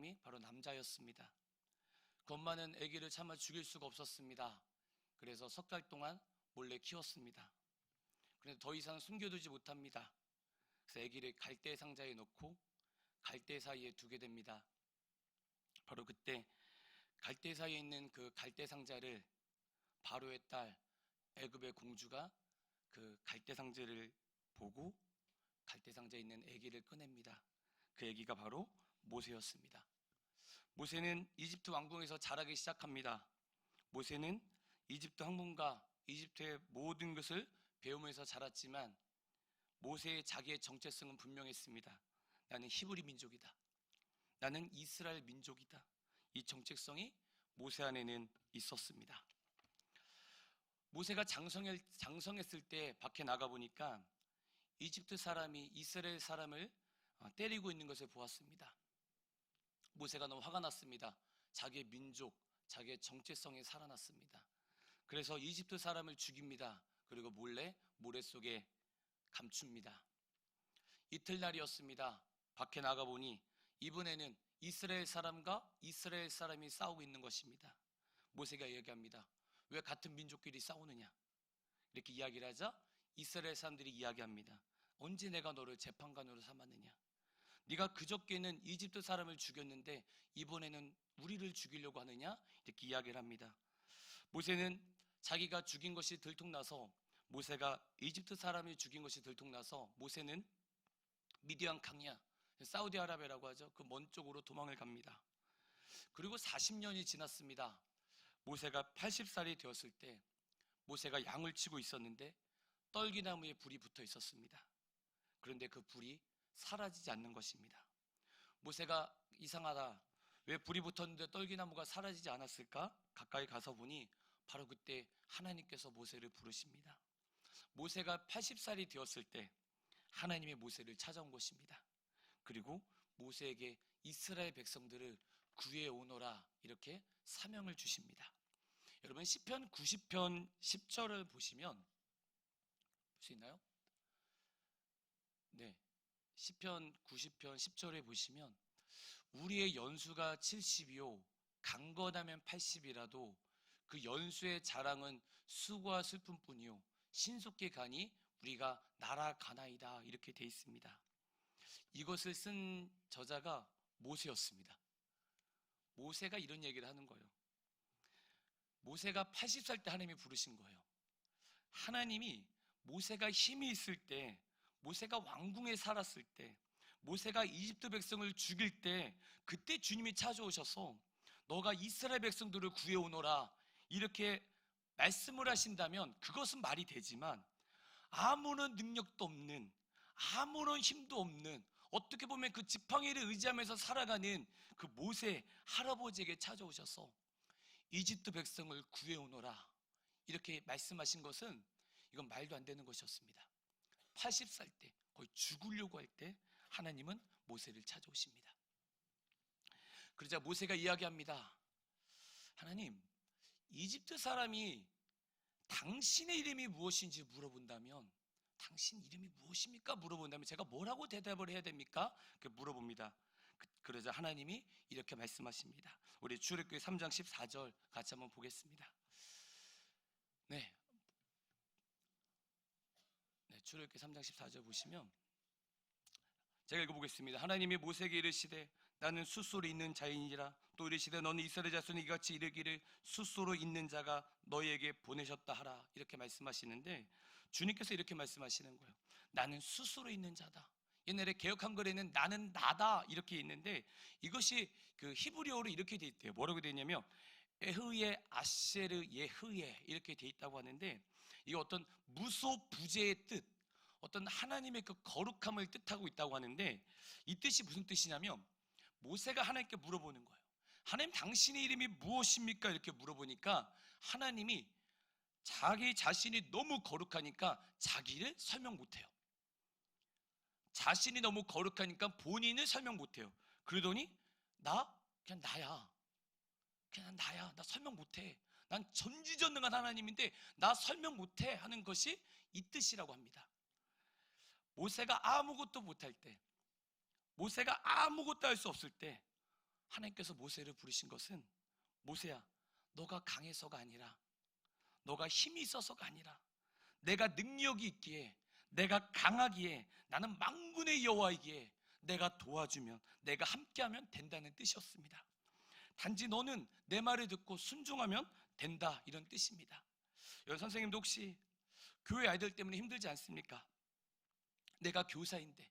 사람이 바로 남자였습니다. 그 엄마는 아기를 차마 죽일 수가 없었습니다. 그래서 석 달 동안 몰래 키웠습니다. 그런데 더 이상 숨겨두지 못합니다. 그래서 아기를 갈대 상자에 넣고 갈대 사이에 두게 됩니다. 바로 그때 갈대 사이에 있는 그 갈대 상자를 바로의 딸 애굽의 공주가 그 갈대 상자를 보고 갈대 상자에 있는 아기를 꺼냅니다. 그 아기가 바로 모세였습니다. 모세는 이집트 왕궁에서 자라기 시작합니다. 모세는 이집트 황궁과 이집트의 모든 것을 배우면서 자랐지만 모세의 자기의 정체성은 분명했습니다. 나는 히브리 민족이다. 나는 이스라엘 민족이다. 이 정체성이 모세 안에는 있었습니다. 모세가 장성했을 때 밖에 나가보니까 이집트 사람이 이스라엘 사람을 때리고 있는 것을 보았습니다. 모세가 너무 화가 났습니다. 자기의 민족, 자기의 정체성이 살아났습니다. 그래서 이집트 사람을 죽입니다. 그리고 몰래 모래 속에 감춥니다. 이틀날이었습니다. 밖에 나가보니 이번에는 이스라엘 사람과 이스라엘 사람이 싸우고 있는 것입니다. 모세가 이야기합니다. 왜 같은 민족끼리 싸우느냐? 이렇게 이야기를 하자 이스라엘 사람들이 이야기합니다. 언제 내가 너를 재판관으로 삼았느냐? 네가 그저께는 이집트 사람을 죽였는데 이번에는 우리를 죽이려고 하느냐? 이렇게 이야기를 합니다. 모세는 자기가 죽인 것이 들통나서 모세가 이집트 사람이 죽인 것이 들통나서 모세는 미디안 강야, 사우디아라비아라고 하죠. 그 먼 쪽으로 도망을 갑니다. 그리고 40년이 지났습니다. 모세가 80살이 되었을 때 모세가 양을 치고 있었는데 떨기나무에 불이 붙어 있었습니다. 그런데 그 불이 사라지지 않는 것입니다. 모세가 이상하다. 왜 불이 붙었는데 떨기나무가 사라지지 않았을까? 가까이 가서 보니 바로 그때 하나님께서 모세를 부르십니다. 모세가 80살이 되었을 때 하나님의 모세를 찾아온 것입니다. 그리고 모세에게 이스라엘 백성들을 구해 오너라 이렇게 사명을 주십니다. 여러분 시편 90편 10절을 보시면 볼 수 있나요? 네, 시편 90편 10절에 보시면 우리의 연수가 70이요 강건하면 80이라도 그 연수의 자랑은 수고와 슬픔뿐이요 신속히 가니 우리가 날아가나이다 이렇게 돼 있습니다. 이것을 쓴 저자가 모세였습니다. 모세가 이런 얘기를 하는 거예요. 모세가 80살 때 하나님이 부르신 거예요. 하나님이 모세가 힘이 있을 때, 모세가 왕궁에 살았을 때, 모세가 이집트 백성을 죽일 때 그때 주님이 찾아오셔서 너가 이스라엘 백성들을 구해오너라 이렇게 말씀을 하신다면 그것은 말이 되지만 아무런 능력도 없는 아무런 힘도 없는 어떻게 보면 그 지팡이를 의지하면서 살아가는 그 모세 할아버지에게 찾아오셔서 이집트 백성을 구해오너라 이렇게 말씀하신 것은 이건 말도 안 되는 것이었습니다. 80살 때 거의 죽으려고 할 때 하나님은 모세를 찾아오십니다. 그러자 모세가 이야기합니다. 하나님, 이집트 사람이 당신의 이름이 무엇인지 물어본다면 당신 이름이 무엇입니까? 물어본다면 제가 뭐라고 대답을 해야 됩니까? 물어봅니다. 그러자 하나님이 이렇게 말씀하십니다. 우리 출애굽기 3장 14절 같이 한번 보겠습니다. 네, 출애굽기 3장 14절 보시면 제가 읽어보겠습니다. 하나님이 모세에게 이르시되 나는 숫소로 있는 자이니라. 또 이르시되 너는 이스라엘 자손이 이같이 이르기를 숫소로 있는 자가 너희에게 보내셨다 하라. 이렇게 말씀하시는데 주님께서 이렇게 말씀하시는 거예요. 나는 숫소로 있는 자다. 옛날에 개역 한글에는 나는 나다 이렇게 있는데 이것이 그 히브리어로 이렇게 돼 있대요. 뭐라고 돼 있냐면 에흐예 아셰르 예흐예 이렇게 돼 있다고 하는데 이게 어떤 무소부재의 뜻, 어떤 하나님의 그 거룩함을 뜻하고 있다고 하는데 이 뜻이 무슨 뜻이냐면 모세가 하나님께 물어보는 거예요. 하나님 당신의 이름이 무엇입니까? 이렇게 물어보니까 하나님이 자기 자신이 너무 거룩하니까 자기를 설명 못해요. 자신이 너무 거룩하니까 본인을 설명 못해요. 그러더니 나 그냥 나야. 그냥 나야. 나 설명 못해. 난 전지전능한 하나님인데 나 설명 못해 하는 것이 이 뜻이라고 합니다. 모세가 아무것도 못할 때, 모세가 아무것도 할 수 없을 때 하나님께서 모세를 부르신 것은, 모세야, 너가 강해서가 아니라, 너가 힘이 있어서가 아니라, 내가 능력이 있기에, 내가 강하기에, 나는 만군의 여호와이기에 내가 도와주면, 내가 함께하면 된다는 뜻이었습니다. 단지 너는 내 말을 듣고 순종하면 된다, 이런 뜻입니다. 여러분, 선생님도 혹시 교회 아이들 때문에 힘들지 않습니까? 내가 교사인데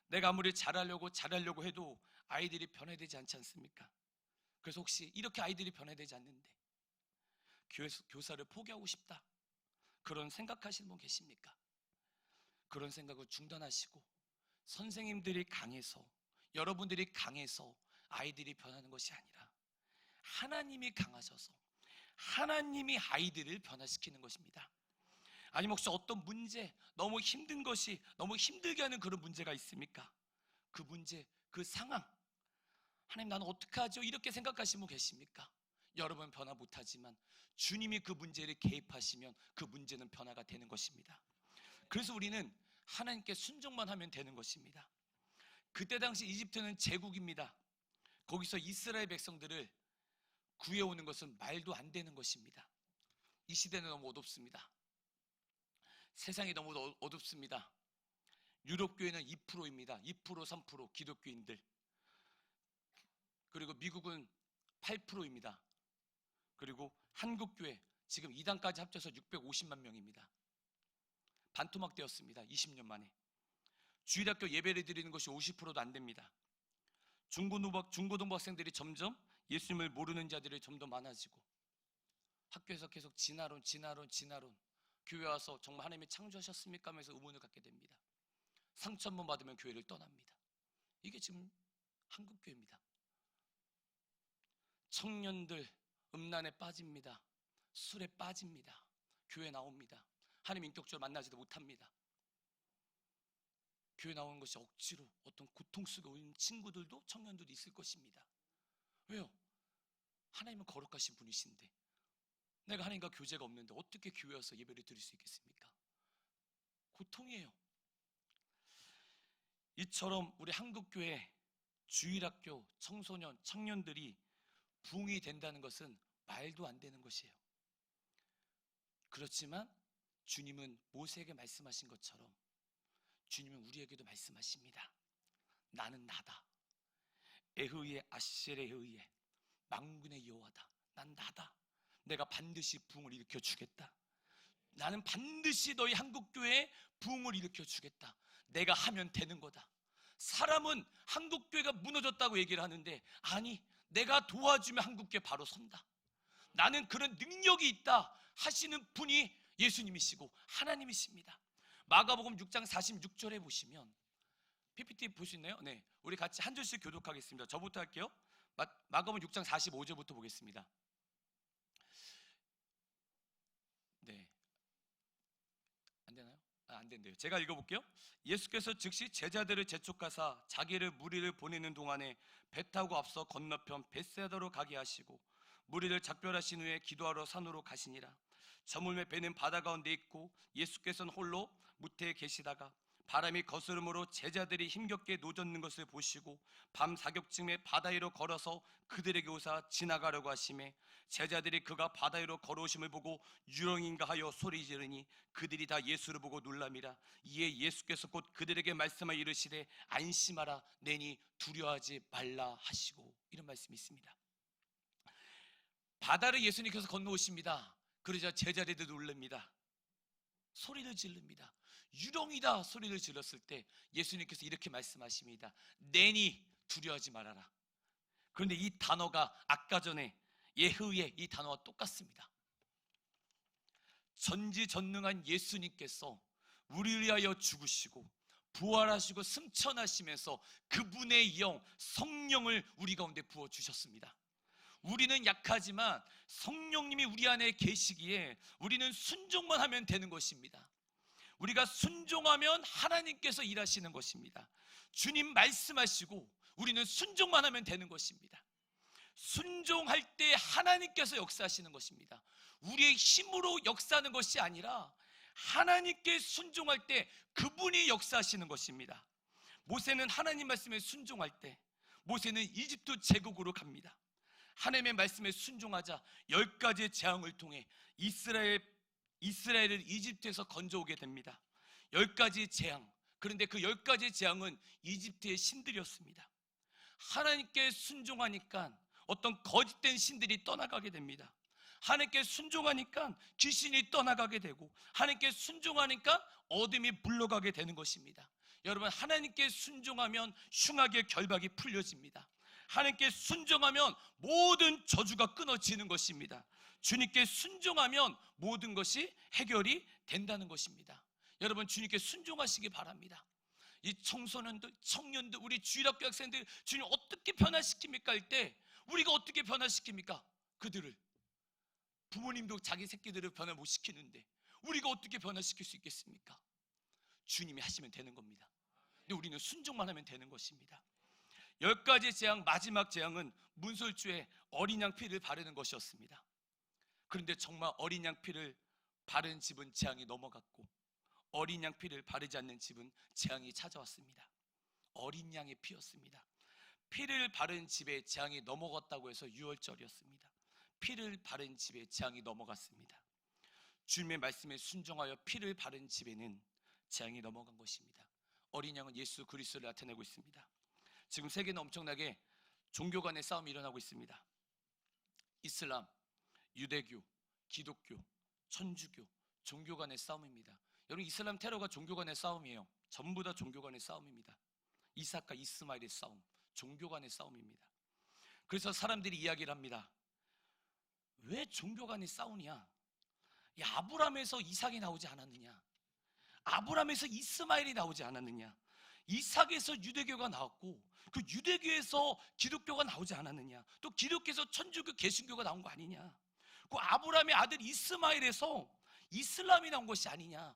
내가 아무리 잘하려고 해도 아이들이 변화되지 않지 않습니까? 그래서 혹시 이렇게 아이들이 변화되지 않는데 교사를 포기하고 싶다, 그런 생각하시는 분 계십니까? 그런 생각을 중단하시고, 선생님들이 강해서, 여러분들이 강해서 아이들이 변하는 것이 아니라 하나님이 강하셔서 하나님이 아이들을 변화시키는 것입니다. 아니면 혹시 어떤 문제, 너무 힘든 것이, 너무 힘들게 하는 그런 문제가 있습니까? 그 문제, 그 상황, 하나님 나는 어떻게 하죠? 이렇게 생각하시는 분 계십니까? 여러분 변화 못하지만 주님이 그 문제를 개입하시면 그 문제는 변화가 되는 것입니다. 그래서 우리는 하나님께 순종만 하면 되는 것입니다. 그때 당시 이집트는 제국입니다. 거기서 이스라엘 백성들을 구해오는 것은 말도 안 되는 것입니다. 이 시대는 너무 어둡습니다. 세상이 너무 어둡습니다. 유럽 교회는 2%입니다. 2%, 3% 기독교인들. 그리고 미국은 8%입니다. 그리고 한국 교회 지금 2단까지 합쳐서 650만 명입니다. 반토막되었습니다. 20년 만에. 주일학교 예배를 드리는 것이 50%도 안 됩니다. 중고등부 학생들이 점점 예수님을 모르는 자들이 좀 더 많아지고, 학교에서 계속 진화론, 교회 와서 정말 하나님이 창조하셨습니까? 하면서 의문을 갖게 됩니다. 상처 한번 받으면 교회를 떠납니다. 이게 지금 한국교회입니다. 청년들 음란에 빠집니다. 술에 빠집니다. 교회 나옵니다. 하나님 인격적으로 만나지도 못합니다. 교회 나오는 것이 억지로, 어떤 고통 속에 있는 친구들도, 청년들도 있을 것입니다. 왜요? 하나님은 거룩하신 분이신데 내가 하나님과 교제가 없는데 어떻게 교회 와서 예배를 드릴 수 있겠습니까? 고통이에요. 이처럼 우리 한국교회 주일학교 청소년, 청년들이 부흥이 된다는 것은 말도 안 되는 것이에요. 그렇지만 주님은 모세에게 말씀하신 것처럼 주님은 우리에게도 말씀하십니다. 나는 나다. 에흐의 아셀에 의해 만군의 여호와다. 난 나다. 내가 반드시 부흥을 일으켜 주겠다. 나는 반드시 너희 한국교회에 부흥을 일으켜 주겠다. 내가 하면 되는 거다. 사람은 한국교회가 무너졌다고 얘기를 하는데, 아니, 내가 도와주면 한국교회 바로 선다. 나는 그런 능력이 있다 하시는 분이 예수님이시고 하나님이십니다. 마가복음 6장 46절에 보시면, PPT 보시나요? 네, 우리 같이 한 절씩 교독하겠습니다. 저부터 할게요. 마가복음 6장 45절부터 보겠습니다. 네, 안 되나요? 안 된대요. 제가 읽어볼게요. 예수께서 즉시 제자들을 재촉하사 자기를 무리를 보내는 동안에 배 타고 앞서 건너편 벳세다로 가게 하시고 무리를 작별하신 후에 기도하러 산으로 가시니라. 저물매 배는 바다 가운데 있고 예수께서는 홀로 무태에 계시다가 바람이 거스름으로 제자들이 힘겹게 노젓는 것을 보시고 밤 사격쯤에 바다 위로 걸어서 그들에게 오사 지나가려고 하시매 제자들이 그가 바다 위로 걸어오심을 보고 유령인가 하여 소리 지르니 그들이 다 예수를 보고 놀람이라. 이에 예수께서 곧 그들에게 말씀하여 이르시되 안심하라, 내니 두려워하지 말라 하시고, 이런 말씀이 있습니다. 바다를 예수님께서 건너오십니다. 그러자 제자들도 놀랍니다. 소리를 지릅니다. 유령이다 소리를 질렀을 때 예수님께서 이렇게 말씀하십니다. 내니 두려워하지 말아라. 그런데 이 단어가 아까 전에 예흐의 이 단어와 똑같습니다. 전지전능한 예수님께서 우리를 위하여 죽으시고 부활하시고 승천하시면서 그분의 영, 성령을 우리 가운데 부어주셨습니다. 우리는 약하지만 성령님이 우리 안에 계시기에 우리는 순종만 하면 되는 것입니다. 우리가 순종하면 하나님께서 일하시는 것입니다. 주님 말씀하시고 우리는 순종만 하면 되는 것입니다. 순종할 때 하나님께서 역사하시는 것입니다. 우리의 힘으로 역사하는 것이 아니라 하나님께 순종할 때 그분이 역사하시는 것입니다. 모세는 하나님 말씀에 순종할 때, 모세는 이집트 제국으로 갑니다. 하나님의 말씀에 순종하자 10가지의 재앙을 통해 이스라엘을 이집트에서 건져오게 됩니다. 10가지 재앙. 그런데 그 10가지 재앙은 이집트의 신들이었습니다. 하나님께 순종하니까 어떤 거짓된 신들이 떠나가게 됩니다. 하나님께 순종하니까 귀신이 떠나가게 되고, 하나님께 순종하니까 어둠이 물러가게 되는 것입니다. 여러분, 하나님께 순종하면 흉악의 결박이 풀려집니다. 하나님께 순종하면 모든 저주가 끊어지는 것입니다. 주님께 순종하면 모든 것이 해결이 된다는 것입니다. 여러분, 주님께 순종하시기 바랍니다. 이 청소년들, 청년들, 우리 주일학교 학생들 주님 어떻게 변화시킵니까? 할 때 우리가 어떻게 변화시킵니까? 그들을. 부모님도 자기 새끼들을 변화 못 시키는데 우리가 어떻게 변화시킬 수 있겠습니까? 주님이 하시면 되는 겁니다. 근데 우리는 순종만 하면 되는 것입니다. 10가지 재앙, 마지막 재앙은 문설주에 어린 양 피를 바르는 것이었습니다. 그런데 정말 어린 양 피를 바른 집은 재앙이 넘어갔고, 어린 양 피를 바르지 않는 집은 재앙이 찾아왔습니다. 어린 양의 피였습니다. 피를 바른 집에 재앙이 넘어갔다고 해서 유월절이었습니다. 피를 바른 집에 재앙이 넘어갔습니다. 주님의 말씀에 순종하여 피를 바른 집에는 재앙이 넘어간 것입니다. 어린 양은 예수 그리스도를 나타내고 있습니다. 지금 세계는 엄청나게 종교 간의 싸움이 일어나고 있습니다. 이슬람, 유대교, 기독교, 천주교, 종교 간의 싸움입니다. 여러분, 이슬람 테러가 종교 간의 싸움이에요. 전부 다 종교 간의 싸움입니다. 이삭과 이스마엘의 싸움, 종교 간의 싸움입니다. 그래서 사람들이 이야기를 합니다. 왜 종교 간의 싸우냐? 아브라함에서 이삭이 나오지 않았느냐? 아브라함에서 이스마엘이 나오지 않았느냐? 이삭에서 유대교가 나왔고, 그 유대교에서 기독교가 나오지 않았느냐? 또 기독교에서 천주교, 개신교가 나온 거 아니냐? 그 아브라함의 아들 이스마엘에서 이슬람이 나온 것이 아니냐?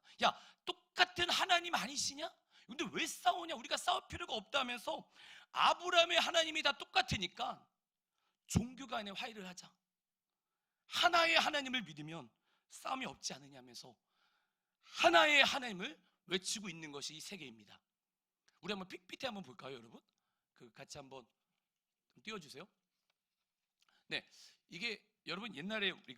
똑같은 하나님 아니시냐? 근데 왜 싸우냐? 우리가 싸울 필요가 없다면서 아브라함의 하나님이 다 똑같으니까 종교 간에 화해를 하자. 하나의 하나님을 믿으면 싸움이 없지 않느냐면서 하나의 하나님을 외치고 있는 것이 이 세계입니다. 우리 한번 픽피티 한번 볼까요, 여러분? 같이 한번 좀 띄워주세요. 네, 이게 여러분 옛날에 우리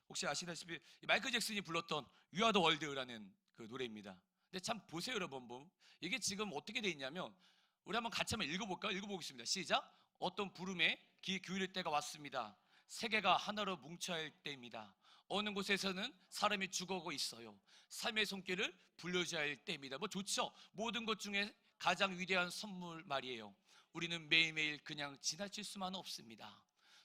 혹시 아시다시피 마이클 잭슨이 불렀던 You Are the World라는 그 노래입니다. 근데 참 보세요, 여러분. 이게 지금 어떻게 돼 있냐면, 우리 한번 같이 한번 읽어볼까요? 읽어보겠습니다. 시작. 어떤 부름에 귀 기울일 때가 왔습니다. 세계가 하나로 뭉쳐야 할 때입니다. 어느 곳에서는 사람이 죽어가고 있어요. 삶의 손길을 불려줘야 할 때입니다. 좋죠? 모든 것 중에 가장 위대한 선물 말이에요. 우리는 매일매일 그냥 지나칠 수만은 없습니다.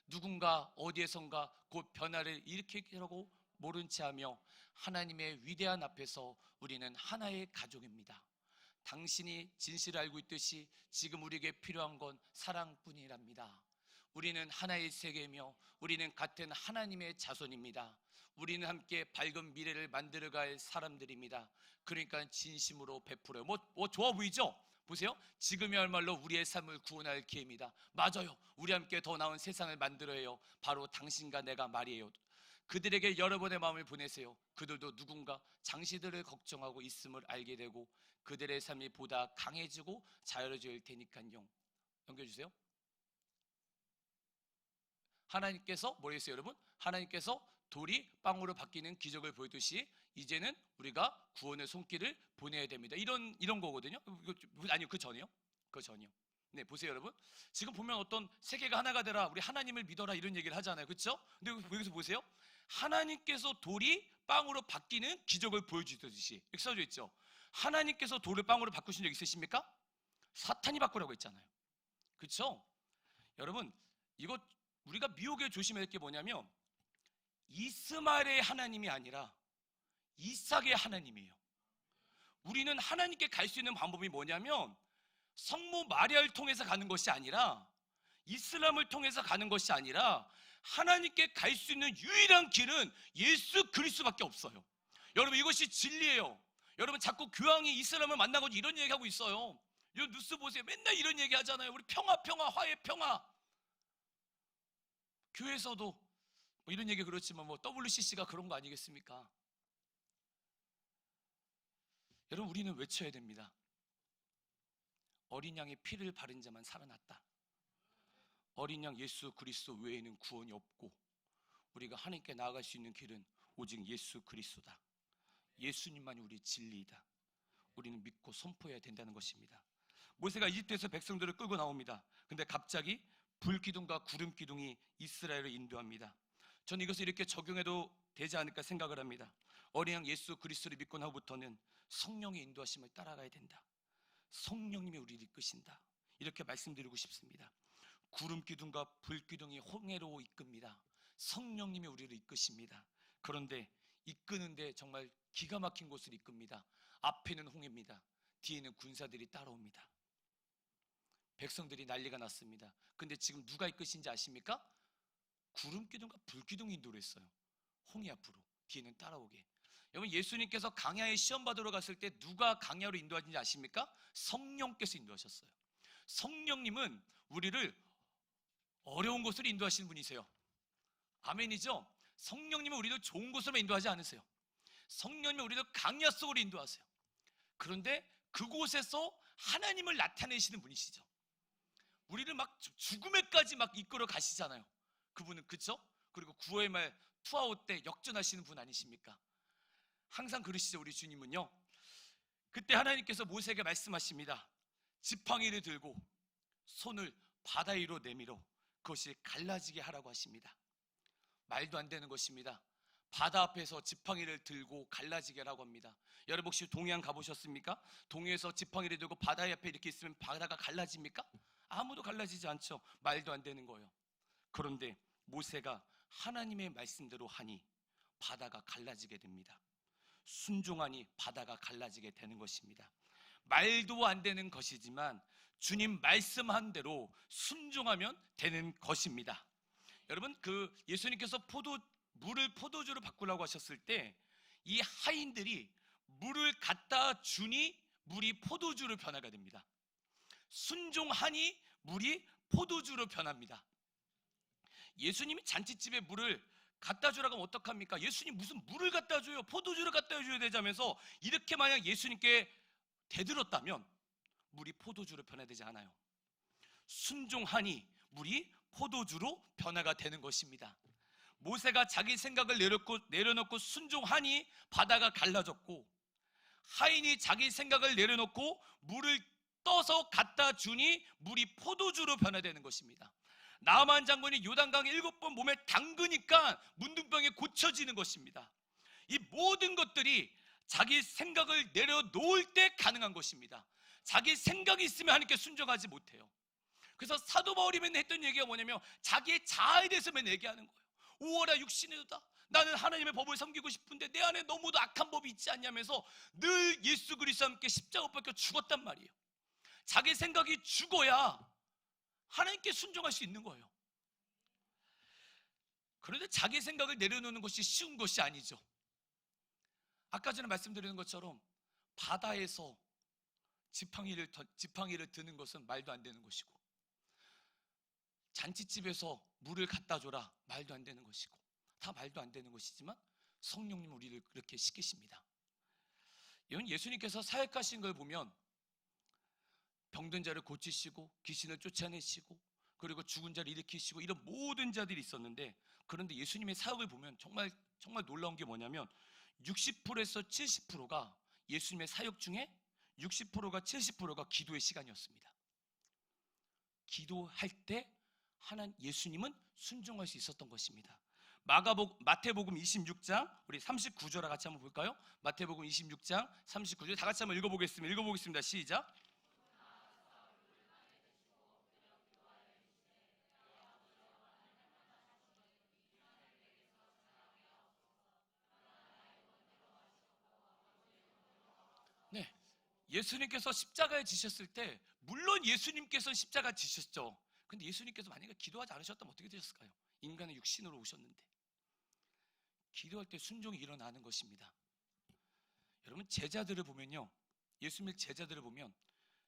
누군가 어디에선가 곧 변화를 일으키려고 모른 채 하며 하나님의 위대한 앞에서 우리는 하나의 가족입니다. 당신이 진실을 알고 있듯이 지금 우리에게 필요한 건 사랑뿐이랍니다. 우리는 하나의 세계며 우리는 같은 하나님의 자손입니다. 우리는 함께 밝은 미래를 만들어갈 사람들입니다. 그러니까 진심으로 베풀어요. 좋아 보이죠? 보세요. 지금이야말로 우리의 삶을 구원할 기회입니다. 맞아요. 우리 함께 더 나은 세상을 만들어야 해요. 바로 당신과 내가 말이에요. 그들에게 여러분의 마음을 보내세요. 그들도 누군가 장시들을 걱정하고 있음을 알게 되고 그들의 삶이 보다 강해지고 자유로워질 테니까요. 넘겨주세요. 하나님께서 뭐라 했어요, 여러분? 하나님께서 돌이 빵으로 바뀌는 기적을 보여듯이 이제는 우리가 구원의 손길을 보내야 됩니다. 이런 거거든요. 아니요, 그 전이요. 네, 보세요, 여러분. 지금 보면 어떤 세계가 하나가 되라, 우리 하나님을 믿어라 이런 얘기를 하잖아요, 그렇죠? 근데 여기서 보세요. 하나님께서 돌이 빵으로 바뀌는 기적을 보여주듯이 이렇게 써져 있죠. 하나님께서 돌을 빵으로 바꾸신 적 있으십니까? 사탄이 바꾸라고 했잖아요, 그렇죠? 여러분, 이거 우리가 미혹에 조심해야 할 게 뭐냐면 이스마엘의 하나님이 아니라 이삭의 하나님이에요. 우리는 하나님께 갈 수 있는 방법이 뭐냐면 성모 마리아를 통해서 가는 것이 아니라, 이슬람을 통해서 가는 것이 아니라 하나님께 갈 수 있는 유일한 길은 예수 그리스도밖에 없어요. 여러분, 이것이 진리예요. 여러분, 자꾸 교황이 이슬람을 만나고 이런 얘기하고 있어요. 이런 뉴스 보세요. 맨날 이런 얘기 하잖아요. 우리 평화, 화해, 평화. 교회에서도 이런 얘기 그렇지만 WCC가 그런 거 아니겠습니까? 여러분, 우리는 외쳐야 됩니다. 어린 양의 피를 바른 자만 살아났다. 어린 양 예수 그리스도 외에는 구원이 없고 우리가 하나님께 나아갈 수 있는 길은 오직 예수 그리스도다. 예수님만이 우리의 진리이다. 우리는 믿고 선포해야 된다는 것입니다. 모세가 이집트에서 백성들을 끌고 나옵니다. 근데 갑자기 불기둥과 구름기둥이 이스라엘을 인도합니다. 저는 이것을 이렇게 적용해도 되지 않을까 생각을 합니다. 어린 양 예수 그리스도를 믿고 나부터는 성령의 인도하심을 따라가야 된다. 성령님이 우리를 이끄신다. 이렇게 말씀드리고 싶습니다. 구름기둥과 불기둥이 홍해로 이끕니다. 성령님이 우리를 이끄십니다. 그런데 이끄는데 정말 기가 막힌 곳을 이끕니다. 앞에는 홍해입니다. 뒤에는 군사들이 따라옵니다. 백성들이 난리가 났습니다. 근데 지금 누가 이끄신지 아십니까? 구름기둥과 불기둥이 인도를 했어요. 홍해 앞으로, 뒤에는 따라오게. 여러분, 예수님께서 강야에 시험 받으러 갔을 때 누가 강야로 인도하신지 아십니까? 성령께서 인도하셨어요. 성령님은 우리를 어려운 곳으로 인도하시는 분이세요. 아멘이죠? 성령님은 우리를 좋은 곳으로 인도하지 않으세요. 성령님은 우리를 강야 속으로 인도하세요. 그런데 그곳에서 하나님을 나타내시는 분이시죠. 우리를 막 죽음에까지 막 이끌어 가시잖아요. 그분은, 그쵸? 그리고 구호의 말 투아웃 때 역전하시는 분 아니십니까? 항상 그러시죠. 우리 주님은요. 그때 하나님께서 모세에게 말씀하십니다. 지팡이를 들고 손을 바다 위로 내밀어 그것이 갈라지게 하라고 하십니다. 말도 안 되는 것입니다. 바다 앞에서 지팡이를 들고 갈라지게 하라고 합니다. 여러분 혹시 동해안 가보셨습니까? 동해에서 지팡이를 들고 바다 앞에 이렇게 있으면 바다가 갈라집니까? 아무도 갈라지지 않죠. 말도 안 되는 거예요. 그런데 모세가 하나님의 말씀대로 하니 바다가 갈라지게 됩니다. 순종하니 바다가 갈라지게 되는 것입니다. 말도 안 되는 것이지만 주님 말씀한 대로 순종하면 되는 것입니다. 여러분, 예수님께서 물을 포도주로 바꾸라고 하셨을 때 이 하인들이 물을 갖다 주니 물이 포도주로 변화가 됩니다. 순종하니 물이 포도주로 변합니다. 예수님이 잔치집에 물을 갖다 주라고 하면 어떡합니까? 예수님 무슨 물을 갖다 줘요? 포도주를 갖다 줘야 되자면서 이렇게 만약 예수님께 대들었다면 물이 포도주로 변화되지 않아요. 순종하니 물이 포도주로 변화가 되는 것입니다. 모세가 자기 생각을 내려놓고 순종하니 바다가 갈라졌고, 하인이 자기 생각을 내려놓고 물을 떠서 갖다 주니 물이 포도주로 변화되는 것입니다. 나만 장군이 요단강에 7번 몸에 담그니까 문둥병이 고쳐지는 것입니다. 이 모든 것들이 자기 생각을 내려놓을 때 가능한 것입니다. 자기 생각이 있으면 하나님께 순종하지 못해요. 그래서 사도 바울이 맨날 했던 얘기가 뭐냐면 자기의 자아에 대해서 맨날 얘기하는 거예요. 오어라 육신이다. 나는 하나님의 법을 섬기고 싶은데 내 안에 너무도 악한 법이 있지 않냐면서 늘 예수 그리스도와 함께 십자가 못 박혀 죽었단 말이에요. 자기 생각이 죽어야 하나님께 순종할 수 있는 거예요. 그런데 자기 생각을 내려놓는 것이 쉬운 것이 아니죠. 아까 전에 말씀드리는 것처럼 바다에서 지팡이를 드는 것은 말도 안 되는 것이고, 잔치집에서 물을 갖다 줘라, 말도 안 되는 것이고, 다 말도 안 되는 것이지만 성령님 우리를 그렇게 시키십니다. 이건 예수님께서 사역하신 걸 보면 병든 자를 고치시고 귀신을 쫓아내시고 그리고 죽은 자를 일으키시고 이런 모든 자들이 있었는데, 그런데 예수님의 사역을 보면 정말 놀라운 게 뭐냐면 60%에서 70%가 예수님의 사역 중에 60%가 70%가 기도의 시간이었습니다. 기도할 때 예수님은 순종할 수 있었던 것입니다. 마태복음 26장 우리 39절 같이 한번 볼까요? 마태복음 26장 39절 다 같이 한번 읽어보겠습니다. 시작. 네, 예수님께서 십자가에 지셨을 때 물론 예수님께서 십자가 지셨죠. 근데 예수님께서 만약에 기도하지 않으셨다면 어떻게 되셨을까요? 인간의 육신으로 오셨는데. 기도할 때 순종이 일어나는 것입니다. 여러분, 제자들을 보면요, 예수님의 제자들을 보면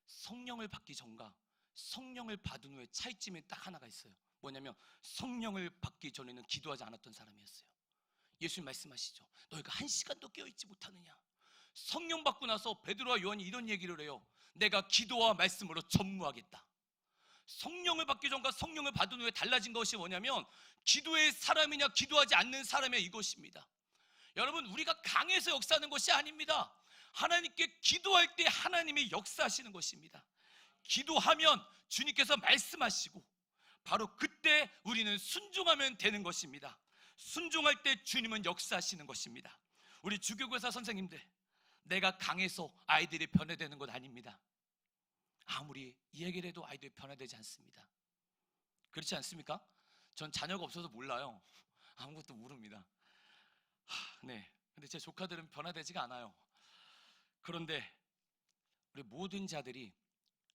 성령을 받기 전과 성령을 받은 후에 차이점이 딱 하나가 있어요. 뭐냐면 성령을 받기 전에는 기도하지 않았던 사람이었어요. 예수님 말씀하시죠. 너희가 1시간도 깨어있지 못하느냐. 성령 받고 나서 베드로와 요한이 이런 얘기를 해요. 내가 기도와 말씀으로 전무하겠다. 성령을 받기 전과 성령을 받은 후에 달라진 것이 뭐냐면 기도의 사람이냐 기도하지 않는 사람이냐 이것입니다. 여러분, 우리가 강해서 역사하는 것이 아닙니다. 하나님께 기도할 때 하나님이 역사하시는 것입니다. 기도하면 주님께서 말씀하시고 바로 그때 우리는 순종하면 되는 것입니다. 순종할 때 주님은 역사하시는 것입니다. 우리 주교교사 선생님들, 내가 강해서 아이들이 변화되는 것 아닙니다. 아무리 이야기를 해도 아이들이 변화되지 않습니다. 그렇지 않습니까? 전 자녀가 없어서 몰라요. 아무것도 모릅니다. 네, 근데 제 조카들은 변화되지가 않아요. 그런데 우리 모든 자들이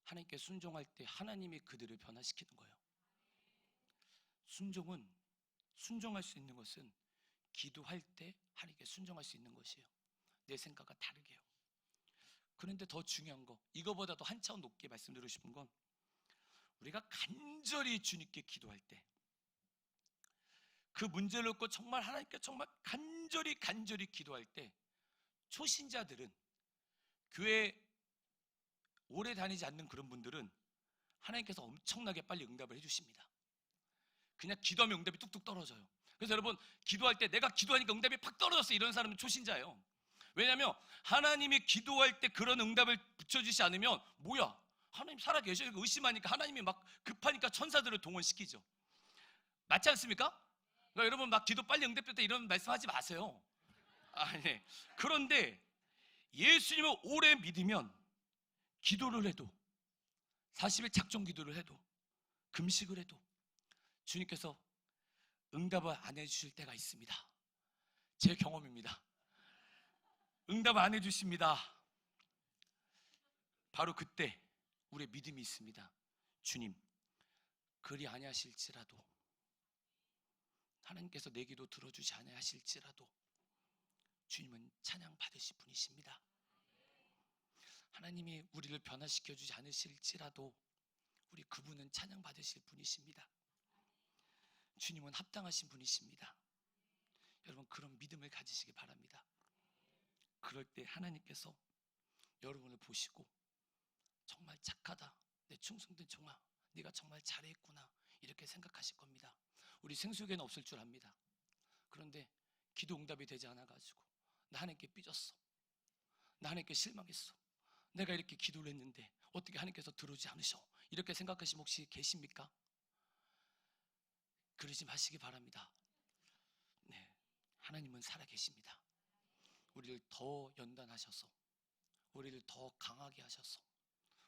하나님께 순종할 때 하나님이 그들을 변화시키는 거예요. 순종할 수 있는 것은 기도할 때 하나님께 순종할 수 있는 것이에요. 내 생각과 다르게요. 그런데 더 중요한 거, 이거보다도 한 차원 높게 말씀드리고 싶은 건 우리가 간절히 주님께 기도할 때, 그 문제를 놓고 정말 하나님께 정말 간절히 기도할 때, 초신자들은, 교회 오래 다니지 않는 그런 분들은 하나님께서 엄청나게 빨리 응답을 해주십니다. 그냥 기도하면 응답이 뚝뚝 떨어져요. 그래서 여러분, 기도할 때 내가 기도하니까 응답이 팍 떨어졌어, 이런 사람은 초신자예요. 왜냐하면 하나님이 기도할 때 그런 응답을 붙여주지 않으면 뭐야, 하나님 살아계셔 의심하니까 하나님이 막 급하니까 천사들을 동원시키죠. 맞지 않습니까? 그러니까 여러분, 막 기도 빨리 응답됐다 이런 말씀하지 마세요. 네. 그런데 예수님을 오래 믿으면 기도를 해도, 40일 작정 기도를 해도, 금식을 해도 주님께서 응답을 안 해주실 때가 있습니다. 제 경험입니다. 응답 안 해주십니다. 바로 그때 우리의 믿음이 있습니다. 주님, 그리 아니하실지라도, 하나님께서 내 기도 들어주지 아니하실지라도 주님은 찬양 받으실 분이십니다. 하나님이 우리를 변화시켜주지 않으실지라도 우리 그분은 찬양 받으실 분이십니다. 주님은 합당하신 분이십니다. 여러분, 그런 믿음을 가지시기 바랍니다. 그럴 때 하나님께서 여러분을 보시고 정말 착하다, 내 충성된 종아, 네가 정말 잘했구나, 이렇게 생각하실 겁니다. 우리 생수교회는 없을 줄 압니다. 그런데 기도 응답이 되지 않아가지고 나 하나님께 삐졌어, 나 하나님께 실망했어, 내가 이렇게 기도를 했는데 어떻게 하나님께서 들어오지 않으셔, 이렇게 생각하시면 혹시 계십니까? 그러지 마시기 바랍니다. 네, 하나님은 살아계십니다. 우리를 더 연단하셔서, 우리를 더 강하게 하셔서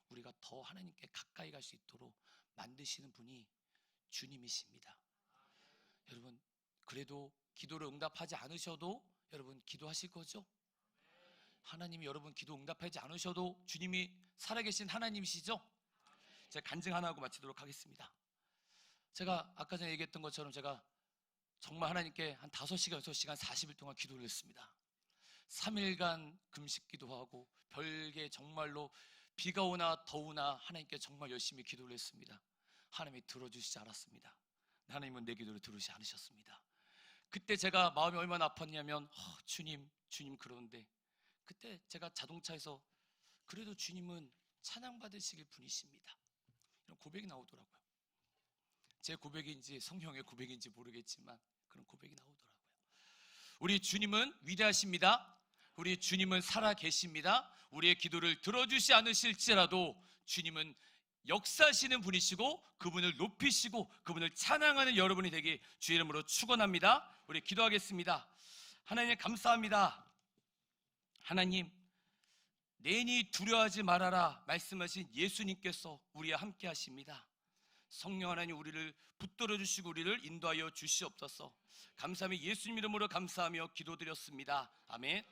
우리가 더 하나님께 가까이 갈 수 있도록 만드시는 분이 주님이십니다. 여러분, 그래도 기도를 응답하지 않으셔도 여러분 기도하실 거죠? 하나님이 여러분 기도 응답하지 않으셔도 주님이 살아계신 하나님이시죠? 제가 간증 하나 하고 마치도록 하겠습니다. 제가 아까 전에 얘기했던 것처럼 제가 정말 하나님께 한 5시간, 6시간, 40일 동안 기도를 했습니다. 3일간 금식 기도하고 별게 정말로 비가 오나 더우나 하나님께 정말 열심히 기도를 했습니다. 하나님이 들어주시지 않았습니다. 하나님은 내 기도를 들으시지 않으셨습니다. 그때 제가 마음이 얼마나 아팠냐면 주님 그러는데 그때 제가 자동차에서 그래도 주님은 찬양받으시길 분이십니다, 이런 고백이 나오더라고요. 제 고백인지 성령의 고백인지 모르겠지만 그런 고백이 나오더라고요. 우리 주님은 위대하십니다. 우리 주님은 살아계십니다. 우리의 기도를 들어주지 않으실지라도 주님은 역사하시는 분이시고 그분을 높이시고 그분을 찬양하는 여러분이 되기 주의 이름으로 축원합니다. 우리 기도하겠습니다. 하나님 감사합니다. 하나님, 내니 두려워하지 말아라 말씀하신 예수님께서 우리와 함께 하십니다. 성령 하나님, 우리를 붙들어 주시고 우리를 인도하여 주시옵소서. 감사하며 예수님 이름으로 감사하며 기도드렸습니다. 아멘.